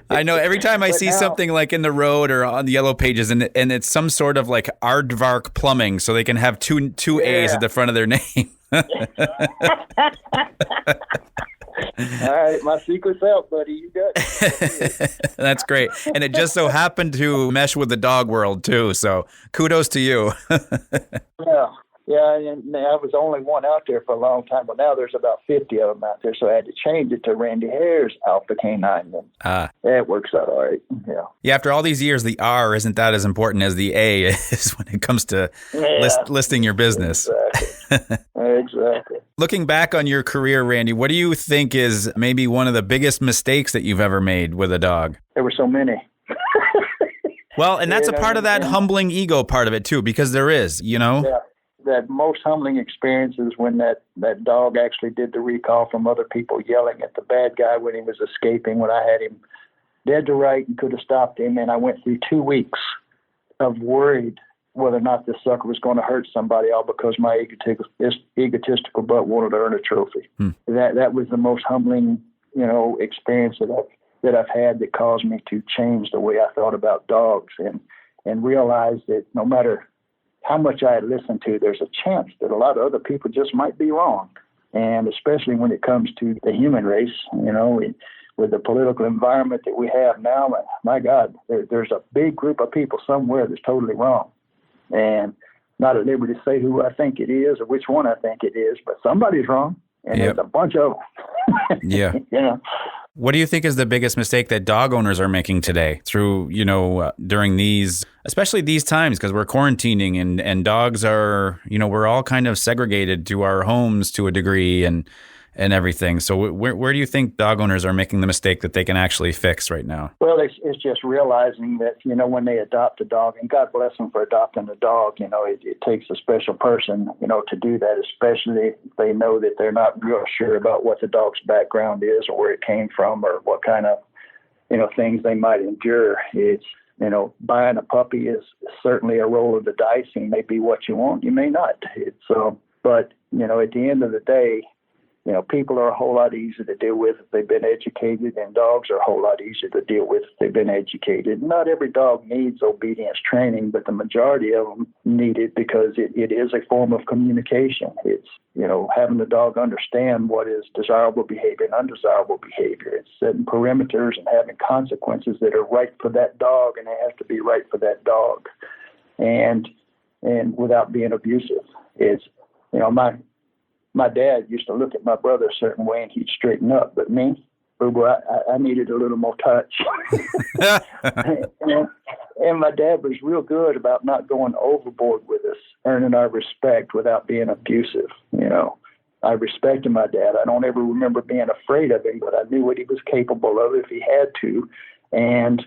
I know every time I But see now- something like in the road or on the yellow pages, and it's some sort of like Aardvark plumbing, so they can have two A's at the front of their name. All right, my secret's out, buddy. You got it. That's great. And it just so happened to mesh with the dog world too. So kudos to you. Yeah, and I was the only one out there for a long time, but now there's about 50 of them out there, so I had to change it to Randy Hare's Alpha Canine. It works out all right. Yeah, after all these years, the R isn't that as important as the A is when it comes to listing your business. Exactly. Looking back on your career, Randy, what do you think is maybe one of the biggest mistakes that you've ever made with a dog? There were so many. Well, and that's a part of that humbling ego part of it too, because there is, Yeah. That most humbling experience is when that dog actually did the recall from other people yelling at the bad guy when he was escaping, when I had him dead to right and could have stopped him. And I went through 2 weeks of worried whether or not this sucker was going to hurt somebody, all because my egotistical butt wanted to earn a trophy. That was the most humbling, experience that I've had, that caused me to change the way I thought about dogs and realize that no matter how much I had listened to, there's a chance that a lot of other people just might be wrong. And especially when it comes to the human race, with the political environment that we have now, my God, there's a big group of people somewhere that's totally wrong. And not at liberty to say who I think it is or which one I think it is, but somebody's wrong. And there's a bunch of them. Yeah. What do you think is the biggest mistake that dog owners are making today through, during these, especially these times, because we're quarantining and dogs are, we're all kind of segregated to our homes to a degree and everything. So where do you think dog owners are making the mistake that they can actually fix right now? Well, it's just realizing that, when they adopt a dog, and God bless them for adopting a dog, it takes a special person, to do that, especially if they know that they're not real sure about what the dog's background is or where it came from or what kind of, things they might endure. It's, buying a puppy is certainly a roll of the dice. It may be what you want, you may not. But, at the end of the day, people are a whole lot easier to deal with if they've been educated, and dogs are a whole lot easier to deal with if they've been educated. Not every dog needs obedience training, but the majority of them need it because it is a form of communication. It's, having the dog understand what is desirable behavior and undesirable behavior. It's setting perimeters and having consequences that are right for that dog, and they have to be right for that dog. And without being abusive. It's, my dad used to look at my brother a certain way and he'd straighten up, but me, boo-boo, I needed a little more touch. and my dad was real good about not going overboard with us, earning our respect without being abusive. I respected my dad. I don't ever remember being afraid of him, but I knew what he was capable of if he had to. And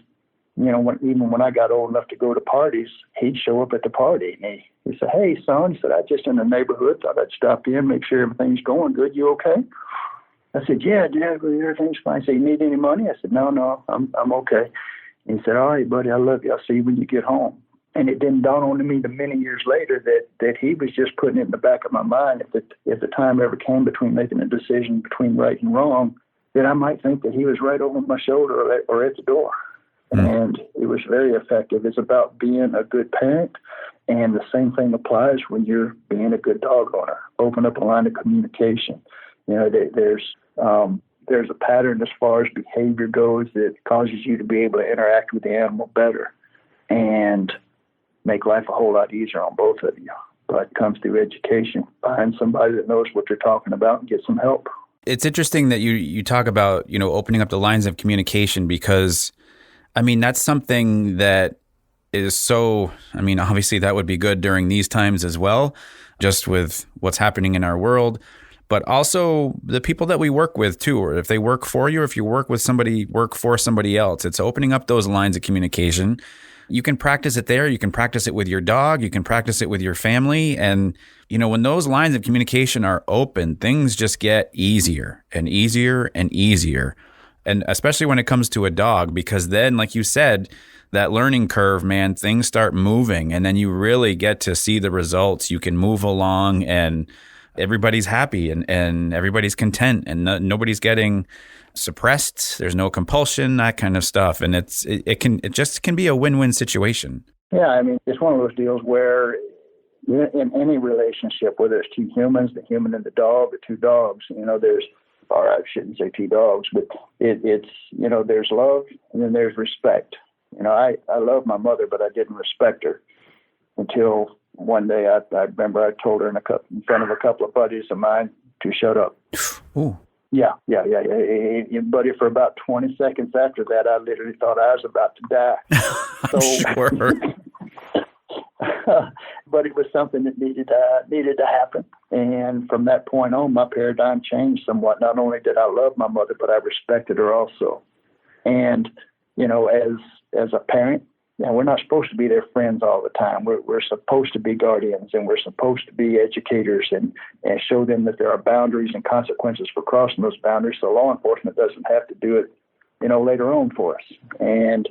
even when I got old enough to go to parties, he'd show up at the party and he said, "Hey, son," he said, "I just in the neighborhood, thought I'd stop in, make sure everything's going good. You okay?" I said, "Yeah, Dad, everything's fine." He said, "You need any money?" I said, No, I'm okay. And he said, "All right, buddy, I love you. I'll see you when you get home." And it didn't dawn on me till many years later that he was just putting it in the back of my mind if the time ever came between making a decision between right and wrong, that I might think that he was right over my shoulder or at the door. And it was very effective. It's about being a good parent, and the same thing applies when you're being a good dog owner. Open up a line of communication. There's a pattern as far as behavior goes that causes you to be able to interact with the animal better and make life a whole lot easier on both of you. But it comes through education. Find somebody that knows what they're talking about and get some help. It's interesting that you talk about, opening up the lines of communication because that's something that is obviously that would be good during these times as well, just with what's happening in our world. but also the people that we work with too, or if they work for you, or if you work with somebody, work for somebody else. It's opening up those lines of communication. You can practice it there. You can practice it with your dog. You can practice it with your family. And, when those lines of communication are open, things just get easier and easier and easier. And especially when it comes to a dog, because then, like you said, that learning curve, man, things start moving and then you really get to see the results. You can move along and everybody's happy and everybody's content and nobody's getting suppressed. There's no compulsion, that kind of stuff. And it just can be a win-win situation. Yeah, I mean, it's one of those deals where in any relationship, whether it's two humans, the human and the dog, or two dogs, or I shouldn't say two dogs, but it's there's love and then there's respect. I love my mother, but I didn't respect her until one day I remember I told her in front of a couple of buddies of mine to shut up. Ooh. Yeah. Buddy, for about 20 seconds after that, I literally thought I was about to die. So, sure. But it was something that needed to happen. And from that point on, my paradigm changed somewhat. Not only did I love my mother, but I respected her also. And, as a parent, we're not supposed to be their friends all the time. We're supposed to be guardians, and we're supposed to be educators and show them that there are boundaries and consequences for crossing those boundaries, so law enforcement doesn't have to do it, later on for us. And,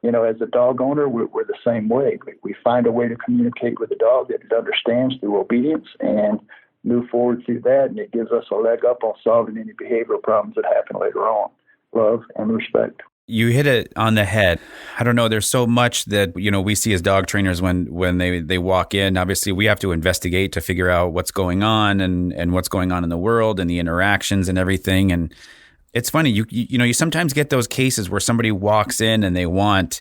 as a dog owner, we're the same way. We find a way to communicate with the dog that it understands through obedience and move forward through that, and it gives us a leg up on solving any behavioral problems that happen later on. Love and respect. You hit it on the head. I don't know. There's so much that, we see as dog trainers when they walk in. Obviously, we have to investigate to figure out what's going on and what's going on in the world and the interactions and everything. And it's funny, you sometimes get those cases where somebody walks in and they want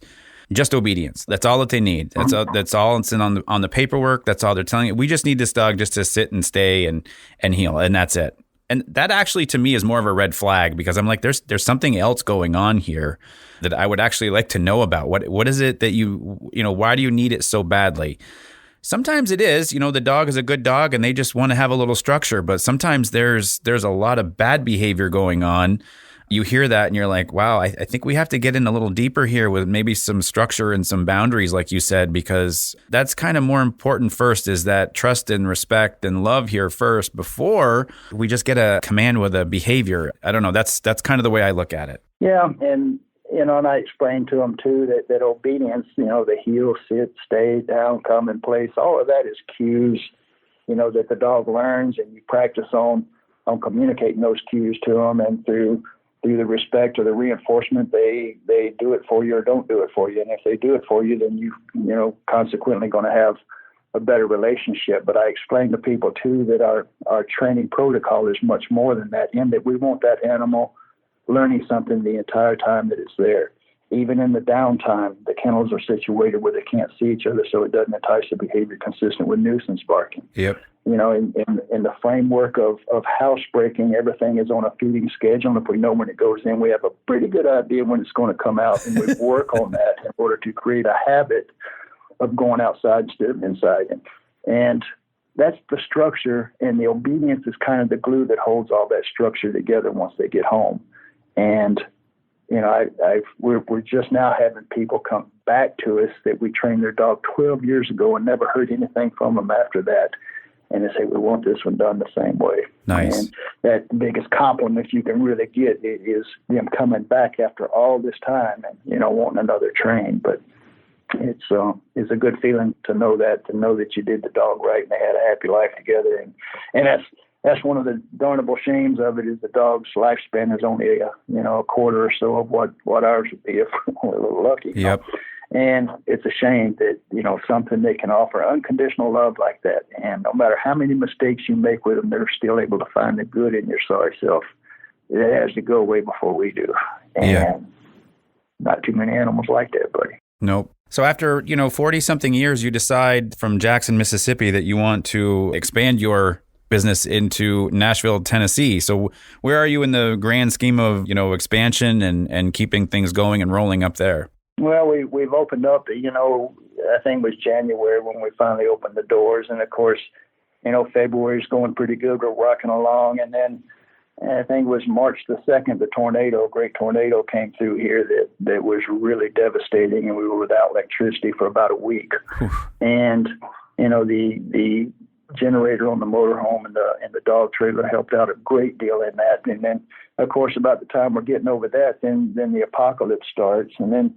just obedience. That's all that they need. That's all it's on the paperwork. That's all they're telling you. We just need this dog just to sit and stay and heal, and that's it. And that actually, to me, is more of a red flag because I'm like, there's something else going on here that I would actually like to know about. What is it that why do you need it so badly? Sometimes it is, the dog is a good dog and they just want to have a little structure. But sometimes there's a lot of bad behavior going on. You hear that and you're like, wow, I think we have to get in a little deeper here with maybe some structure and some boundaries, like you said, because that's kind of more important first, is that trust and respect and love here first before we just get a command with a behavior. I don't know. That's kind of the way I look at it. Yeah. And, and I explained to them too that obedience, the heel, sit, stay, down, come in place, all of that is cues, that the dog learns, and you practice on communicating those cues to them, and through the respect or the reinforcement, they do it for you or don't do it for you. And if they do it for you, then you consequently going to have a better relationship. But I explain to people too that our training protocol is much more than that, in that we want that animal learning something the entire time that it's there. Even in the downtime, the kennels are situated where they can't see each other, so it doesn't entice the behavior consistent with nuisance barking. Yep. In the framework of housebreaking, everything is on a feeding schedule. And if we know when it goes in, we have a pretty good idea when it's going to come out, and we work on that in order to create a habit of going outside instead of inside. And that's the structure, and the obedience is kind of the glue that holds all that structure together once they get home. And we're just now having people come back to us that we trained their dog 12 years ago and never heard anything from them after that. And they say, we want this one done the same way. Nice. And that the biggest compliment you can really get is them coming back after all this time and, wanting another train. But it's a good feeling to know that you did the dog right and they had a happy life together. And that's one of the darnable shames of it, is the dog's lifespan is only a quarter or so of what ours would be if we're a little lucky. Yep. And it's a shame that, something they can offer unconditional love like that. And no matter how many mistakes you make with them, they're still able to find the good in your sorry self. It has to go way before we do. And not too many animals like that, buddy. Nope. So after, 40 something years, you decide from Jackson, Mississippi, that you want to expand your business into Nashville, Tennessee. So where are you in the grand scheme of, expansion and keeping things going and rolling up there? Well, we've opened up, I think it was January when we finally opened the doors. And of course, February's going pretty good. We're rocking along. And then I think it was March the 2nd, a great tornado came through here that was really devastating, and we were without electricity for about a week. And, the generator on the motorhome and the dog trailer helped out a great deal in that. And then, of course, about the time we're getting over that, then the apocalypse starts. And then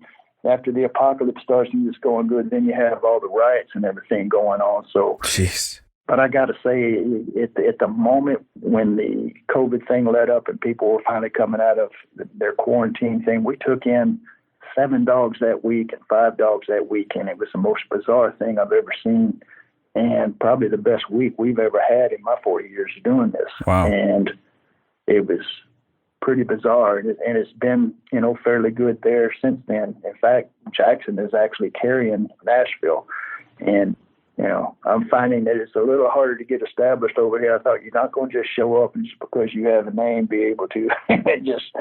after the apocalypse starts and it's going good, then you have all the riots and everything going on. So, jeez. But I got to say, at the moment when the COVID thing let up and people were finally coming out of their quarantine thing, we took in 7 dogs that week and 5 dogs that week. And it was the most bizarre thing I've ever seen, and probably the best week we've ever had in my 40 years of doing this. Wow. And it was pretty bizarre, and it's been, fairly good there since then. In fact, Jackson is actually carrying Nashville, and, I'm finding that it's a little harder to get established over here. I thought you're not going to just show up and just because you have a name be able to just,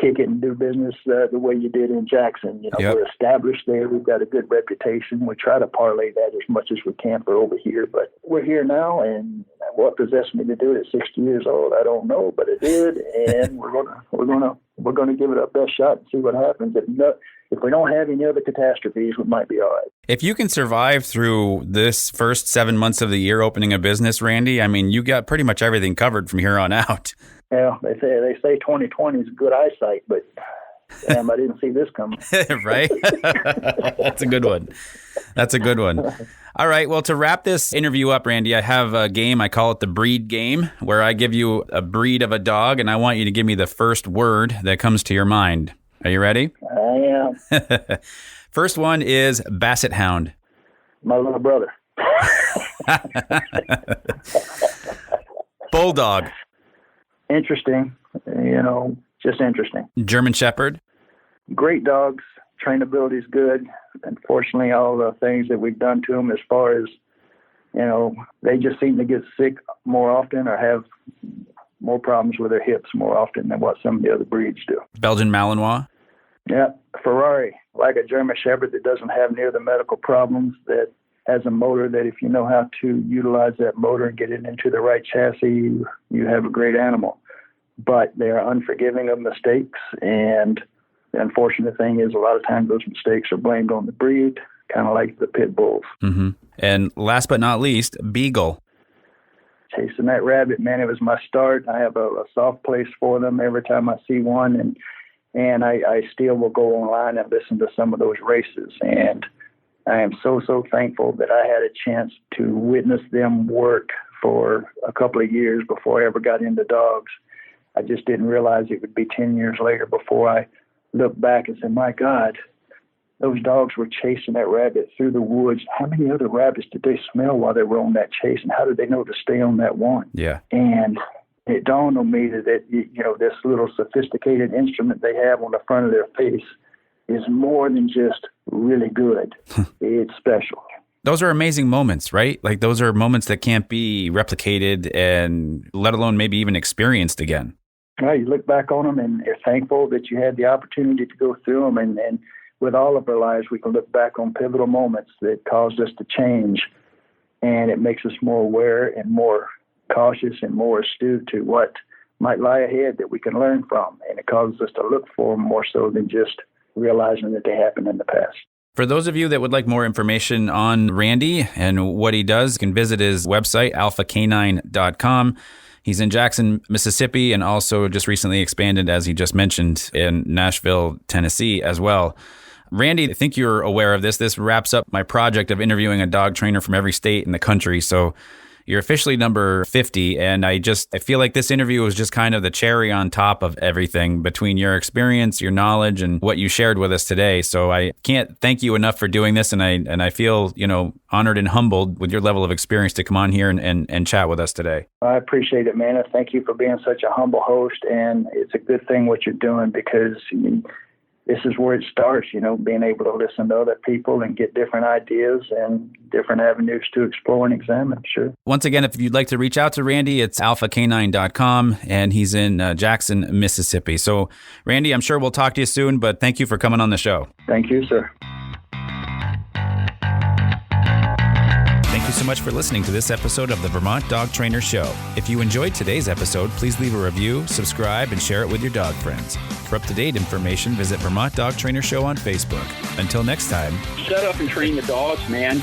kick it and do business the way you did in Jackson. Yep. We're established there. We've got a good reputation. We try to parlay that as much as we can for over here, but we're here now, and what possessed me to do it at 60 years old, I don't know, but it did, and we're gonna give it our best shot and see what happens. If we don't have any other catastrophes, we might be all right. If you can survive through this first 7 months of the year opening a business, Randy, I mean, you got pretty much everything covered from here on out. Yeah, they say 2020 is good eyesight, but damn, I didn't see this coming. Right? That's a good one. All right. Well, to wrap this interview up, Randy, I have a game. I call it the breed game, where I give you a breed of a dog, and I want you to give me the first word that comes to your mind. Are you ready? I am. First one is Basset Hound. My little brother. Bulldog. Interesting, just interesting. German Shepherd. Great dogs. Trainability is good. Unfortunately, all the things that we've done to them as far as, they just seem to get sick more often or have more problems with their hips more often than what some of the other breeds do. Belgian Malinois. Yeah, Ferrari, like a German Shepherd that doesn't have near the medical problems, that has a motor that if you know how to utilize that motor and get it into the right chassis, you have a great animal. But they are unforgiving of mistakes, and the unfortunate thing is a lot of times those mistakes are blamed on the breed, kind of like the pit bulls. Mm-hmm. And last but not least, Beagle. Chasing that rabbit, man, it was my start. I have a soft place for them every time I see one, and I still will go online and listen to some of those races. And I am so thankful that I had a chance to witness them work for a couple of years before I ever got into dogs. I just didn't realize it would be 10 years later before I looked back and said, my God, those dogs were chasing that rabbit through the woods. How many other rabbits did they smell while they were on that chase? And how did they know to stay on that one? Yeah. And it dawned on me that this little sophisticated instrument they have on the front of their face is more than just really good. It's special. Those are amazing moments, right? Like those are moments that can't be replicated and let alone maybe even experienced again. Well, you look back on them and you're thankful that you had the opportunity to go through them. And with all of our lives, we can look back on pivotal moments that caused us to change. And it makes us more aware and more cautious and more astute to what might lie ahead that we can learn from. And it causes us to look for them more so than just realizing that they happened in the past. For those of you that would like more information on Randy and what he does, you can visit his website, alphacanine.com. He's in Jackson, Mississippi, and also just recently expanded, as he just mentioned, in Nashville, Tennessee as well. Randy, I think you're aware of this. This wraps up my project of interviewing a dog trainer from every state in the country. So you're officially number 50, and I feel like this interview was just kind of the cherry on top of everything between your experience, your knowledge, and what you shared with us today. So I can't thank you enough for doing this, and I feel, honored and humbled with your level of experience to come on here and chat with us today. I appreciate it, man. Thank you for being such a humble host, and it's a good thing what you're doing because this is where it starts, being able to listen to other people and get different ideas and different avenues to explore and examine. Sure. Once again, if you'd like to reach out to Randy, it's alphacanine.com, and he's in Jackson, Mississippi. So, Randy, I'm sure we'll talk to you soon, but thank you for coming on the show. Thank you, sir. Thank you so much for listening to this episode of the Vermont Dog Trainer Show. If you enjoyed today's episode, please leave a review, subscribe, and share it with your dog friends. For up-to-date information, visit Vermont Dog Trainer Show on Facebook. Until next time. Shut up and train the dogs, man.